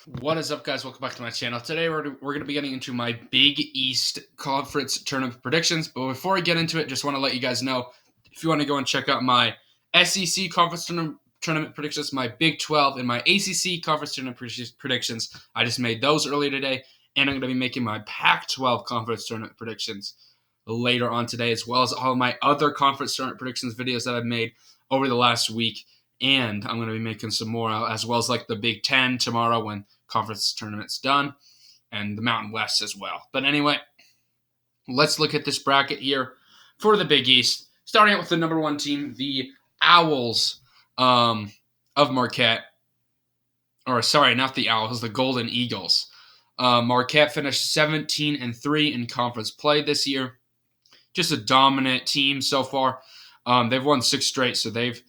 What is up, guys? Welcome back to my channel. Today, we're going to be getting into my Big East Conference Tournament predictions. But before I get into it, just want to let you guys know, if you want to go and check out my SEC Conference Tournament predictions, my Big 12, and my ACC Conference Tournament predictions, I just made those earlier today. And I'm going to be making my Pac-12 Conference Tournament predictions later on today, as well as all my other Conference Tournament predictions videos that I've made over the last week. And I'm going to be making some more, as well as like the Big 10 tomorrow when conference tournament's done, and the Mountain West as well. But anyway, let's look at this bracket here for the Big East. Starting out with the number one team, the Owls of Marquette. Or sorry, not the Owls, the Golden Eagles. Marquette finished 17-3 in conference play this year. Just a dominant team so far. They've won 6 straight, so they've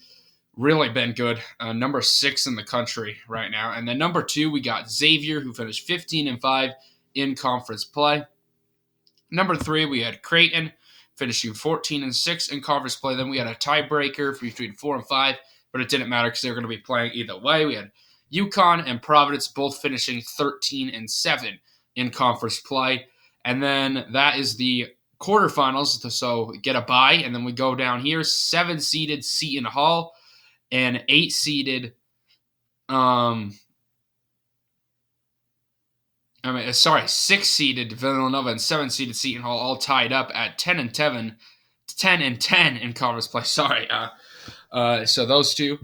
really been good. Number 6 in the country right now. And then number 2, we got Xavier, who finished 15-5 in conference play. Number 3, we had Creighton, finishing 14-6 in conference play. Then we had a tiebreaker between 4 and 5, but it didn't matter because they were going to be playing either way. We had UConn and Providence both finishing 13-7 in conference play. And then that is the quarterfinals, so get a bye. And then we go down here, 7-seeded Seton Hall and 8-seeded, 6-seeded Villanova and 7-seeded Seton Hall, all tied up at 10-10 in conference play. So those two,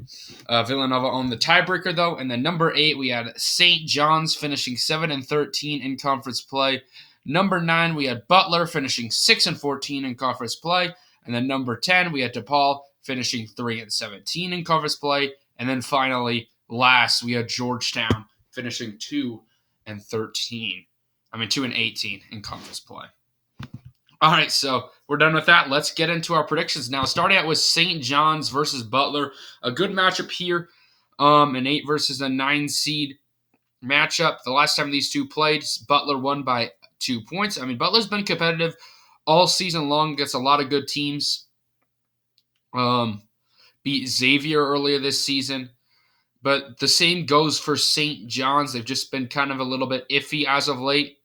Villanova owned the tiebreaker though. And then number 8, we had St. John's finishing 7-13 in conference play. Number 9, we had Butler finishing 6-14 in conference play. And then number 10, we had DePaul finishing 3-17 in conference play. And then finally, last, we had Georgetown finishing 2-18 in conference play. All right, so we're done with that. Let's get into our predictions now. Starting out with St. John's versus Butler. A good matchup here. An 8 versus a 9 seed matchup. The last time these two played, Butler won by 2 points. Butler's been competitive all season long against a lot of good teams. Beat Xavier earlier this season. But the same goes for St. John's. They've just been kind of a little bit iffy as of late.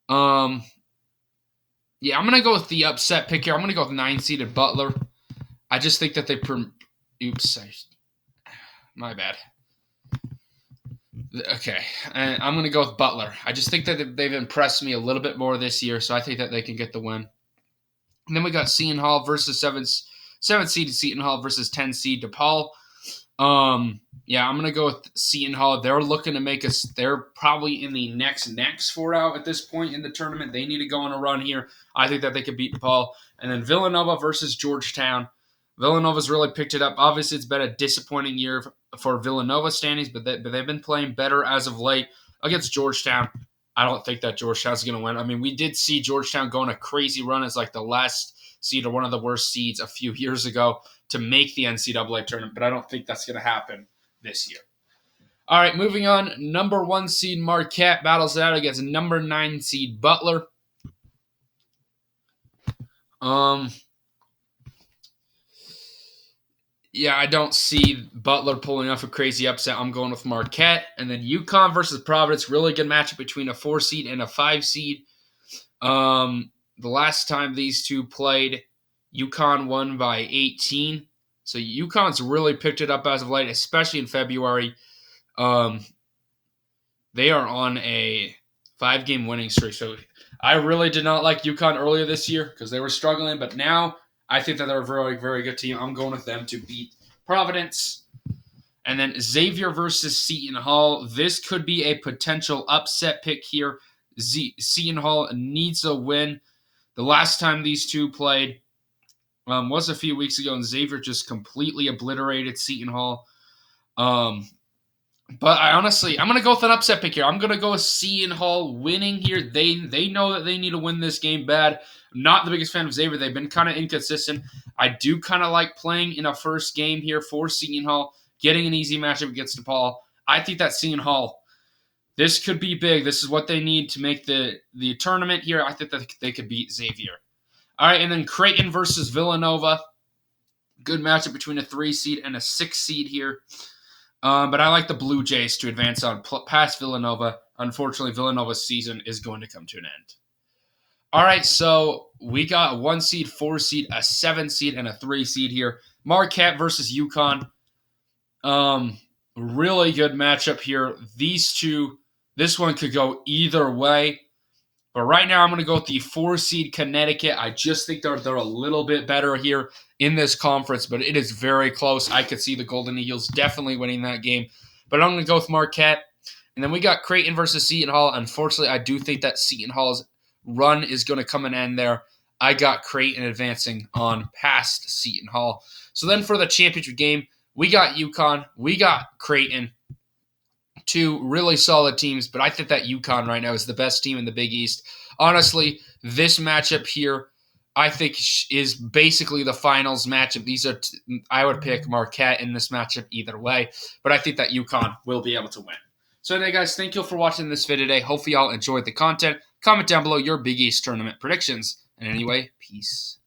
I'm going to go with the upset pick here. I'm going to go with 9-seeded Butler. I just think that my bad. Okay, I'm going to go with Butler. I just think that they've impressed me a little bit more this year, so I think that they can get the win. And then we got Seton Hall versus 7-seeded Seton Hall versus 10-seed DePaul. I'm going to go with Seton Hall. They're looking to make us – they're probably in the next 4 out at this point in the tournament. They need to go on a run here. I think that they could beat DePaul. And then Villanova versus Georgetown. Villanova's really picked it up. Obviously, it's been a disappointing year for Villanova standings, but they've been playing better as of late against Georgetown. I don't think that Georgetown's going to win. We did see Georgetown go on a crazy run as like the last seed or one of the worst seeds a few years ago to make the NCAA tournament, but I don't think that's going to happen this year. All right, moving on. Number 1 seed Marquette battles it out against number 9 seed Butler. I don't see Butler pulling off a crazy upset. I'm going with Marquette. And then UConn versus Providence. Really good matchup between a 4 seed and a 5 seed. The last time these two played, UConn won by 18. So UConn's really picked it up as of late, especially in February. They are on a 5-game winning streak. So I really did not like UConn earlier this year because they were struggling. But now I think that they're a very, very good team. I'm going with them to beat Providence. And then Xavier versus Seton Hall. This could be a potential upset pick here. Seton Hall needs a win. The last time these two played was a few weeks ago, and Xavier just completely obliterated Seton Hall. But I'm going to go with an upset pick here. I'm going to go with Seton Hall winning here. They know that they need to win this game bad. I'm not the biggest fan of Xavier. They've been kind of inconsistent. I do kind of like playing in a first game here for Seton Hall, getting an easy matchup against DePaul. I think that Seton Hall, this could be big. This is what they need to make the tournament here. I think that they could beat Xavier. All right, and then Creighton versus Villanova. Good matchup between a 3 seed and a 6 seed here. But I like the Blue Jays to advance on past Villanova. Unfortunately, Villanova's season is going to come to an end. All right, so we got 1 seed, 4 seed, a 7 seed, and a 3 seed here. Marquette versus UConn. Really good matchup here. These two, this one could go either way. But right now, I'm going to go with the 4 seed Connecticut. I just think they're a little bit better here in this conference, but it is very close. I could see the Golden Eagles definitely winning that game. But I'm going to go with Marquette. And then we got Creighton versus Seton Hall. Unfortunately, I do think that Seton Hall's run is going to come and end there. I got Creighton advancing on past Seton Hall. So then for the championship game, we got UConn. We got Creighton. Two really solid teams, but I think that UConn right now is the best team in the Big East. Honestly, this matchup here, I think, is basically the finals matchup. I would pick Marquette in this matchup either way, but I think that UConn will be able to win. So anyway, guys, thank you for watching this video today. Hopefully y'all enjoyed the content. Comment down below your Big East tournament predictions. And anyway, peace.